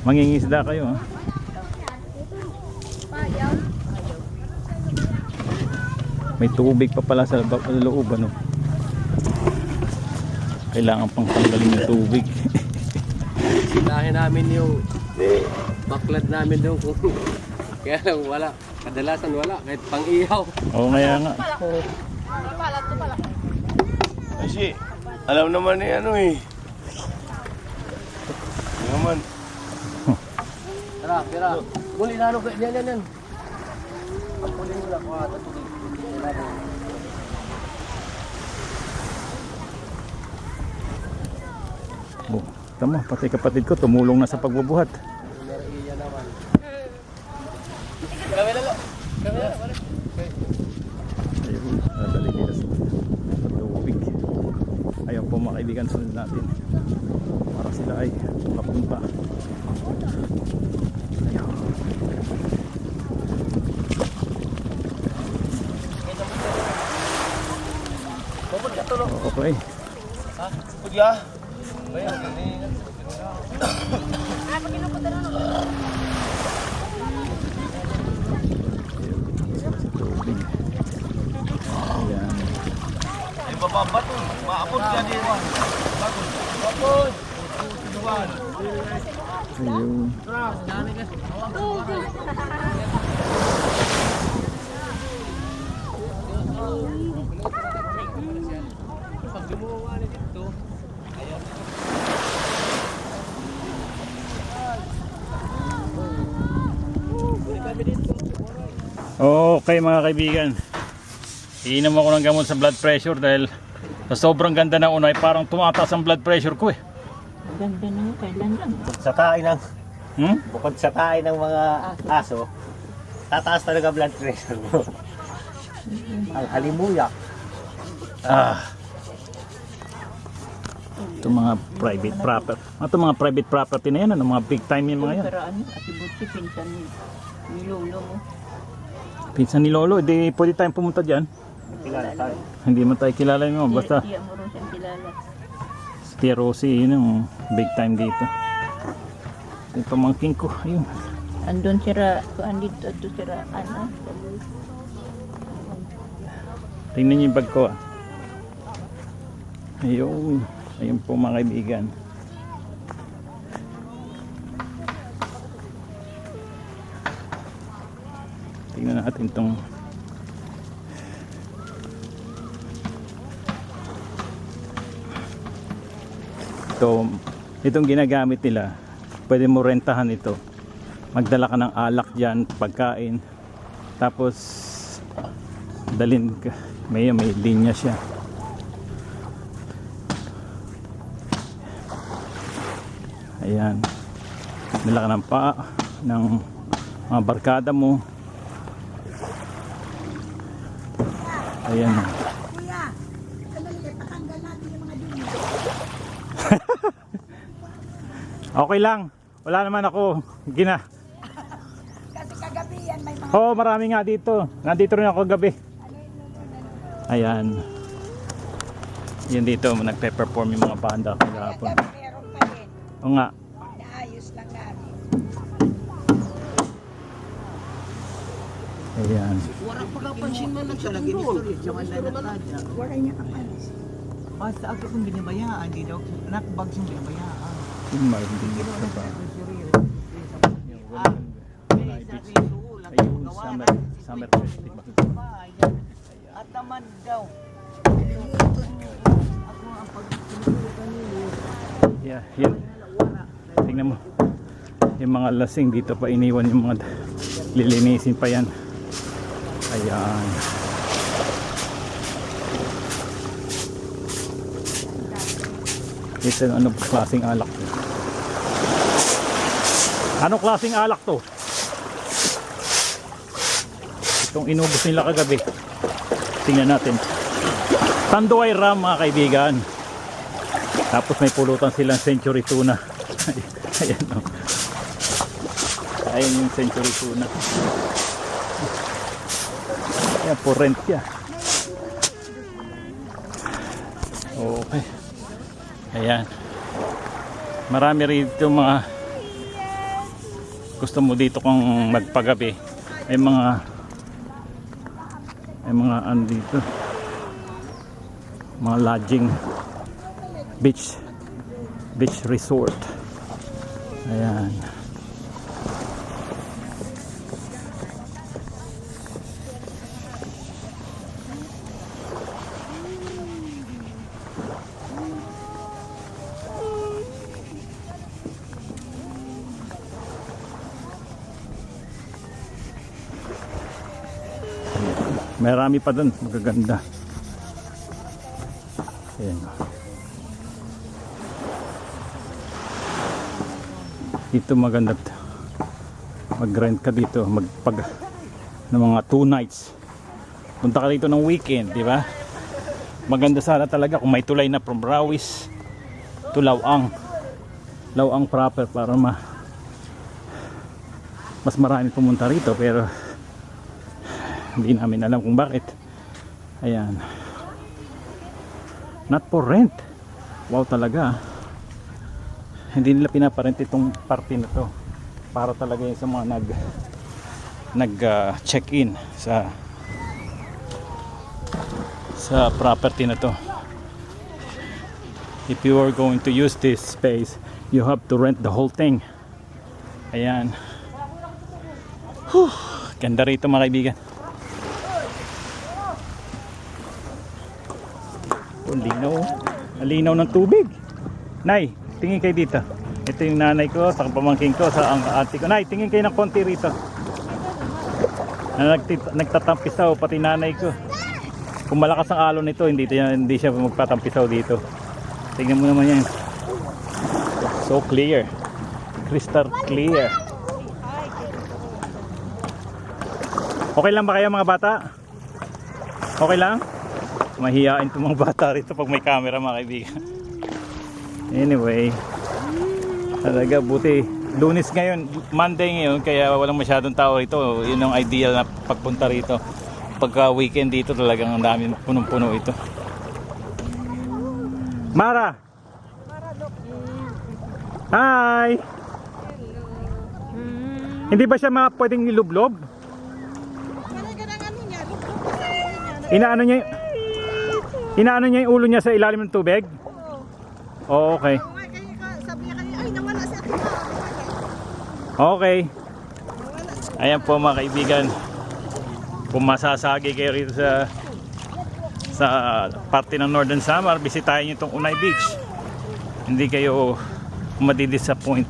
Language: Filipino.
Mangingisda kayo, ha? May tubig pa pala sa loob, ano? Kailangan pang tanggalin yung tubig. Sinahin namin yung baklad namin doon kung kaya lang wala. Kadalasan wala, kahit pang ihaw. Oo, kaya nga. Kasi, alam naman ni ano eh. Naman. Tara. Muli na ano, yan. Ang muli mo lang, kuha ito tubig. Oh, tama, pati kapatid ko tumulong na sa pagbubuhat. Ayun, nadali nila sa tubig. Ayun po mga kaibigan, sunod natin para sila ay mapunta. Ayun. Okay. Pudya. Tubig. Ayan. Ay bababa to. Maabot ka din. Babot. Ayun. Pag lumuwa na dito, Okay mga kaibigan, iinom ako ng gamot sa blood pressure dahil sa sobrang ganda ng unay parang tumataas ang blood pressure ko eh. Ganda na yun, kailan lang. Sa tae ng Hmm? bukod sa tae ng mga aso, tataas talaga blood pressure mo. Ang halimuyak. Ito mga private property. Ito mga private property na yan, ano, mga big time yung mga yan. Pero ano, Ate Butsi, pinsan ni Lolo mo. Pinsan ni Lolo, hindi pwede tayong pumunta dyan. Kilala tayo. Hindi mo tayo kilala mo, basta Tiya mo rin siyang kilala. si Tia Rosie, yun yung big time dito. Yung pamangking ko, ayun. Andun sira, andito to sira, ano. Tingnan niyo yung bag ko, ah. Ayun, ayun po mga kaibigan. Tingnan natin itong itong ginagamit nila. Pwede mo rentahan ito, magdala ka ng alak dyan, pagkain, tapos dalhin ka, may linya siya. Ayan, dala ka ng ng mga barkada mo. Ayan. Kuya, sandali, patanggal natin yung mga dumi. Okay lang, wala naman ako Kasi kagabi yan may mga... Oo, marami nga dito. Nandito rin ako gabi. Ayan. Yan dito, nagpe-perform yung mga banda kahapon. Kagabi meron pa rin. Oo nga. Naayos lang namin. Ayan. wala pa kapansin man ng sa doon. Wala niya kapalis. Basta ako kung binabayaan, di daw nakbag siyang binabayaan. Yung marunong ka pa. Ayun, summer festival. At naman daw. Ako ang pagsinusukan niyo. Yeah, yun. Tingnan mo. Yung mga lasing dito pa iniwan yung mga lilinisin pa yan. Ayan. Ito ano klaseng alak to? Anong klaseng alak to? Itong inubos nila kagabi. Tingnan natin. Tanduay Ram mga kaibigan. Tapos may pulutan silang Century Tuna. Ayan o. Ayan yung Century Tuna. Ayan po rent siya. Okay. Ayan. Marami rito mga gusto mo dito kung magpagabi, may mga ano dito, mga lodging, beach resort. Ayan. Marami pa dun, magaganda. Ayan. Dito maganda mag-rent ka dito, magpag ng mga 2 nights. Punta ka dito ng weekend, di ba? Maganda sana talaga kung may tulay na from Rawis to Lawang. Lawang proper para mas marami pumunta rito, pero hindi namin alam kung bakit. Ayan. Not for rent. Wow talaga. Hindi nila pinaparent itong party na to para talaga yung sa mga check-in sa property na to. If you are going to use this space, you have to rent the whole thing. Ayan. Whew. Ganda rito mga kaibigan. Linaw ng tubig. Nay, tingin kayo dito. Ito yung nanay ko, sa pamangkin ko, sa ang ate ko. Nay, tingin kayo ng konti rito. Nagtatampisaw pati nanay ko. Kung malakas ang alon nito, hindi siya magpatampisaw dito. Tingnan mo naman yan. So clear. Crystal clear. Okay lang ba kayo mga bata? Okay lang? Mahihain itong mga bata rito pag may camera mga kaibigan. Anyway, talaga buti. Lunes ngayon, Monday ngayon, kaya walang masyadong tao rito. Yun ang ideal na pagpunta rito. Pagka weekend dito talagang ang dami, punong-puno ito. Mara! Hi! Hindi ba siya pwedeng nilublob? Inaano niya yung ulo niya sa ilalim ng tubig? Oo, okay. Sabi niya kanina, ay nawala si Ate Ma. Okay. Ayan po mga kaibigan. Kung masasagi kayo rito sa parte ng Northern Samar, bisitahin niyo itong Unay Beach. Hindi kayo madidisappoint.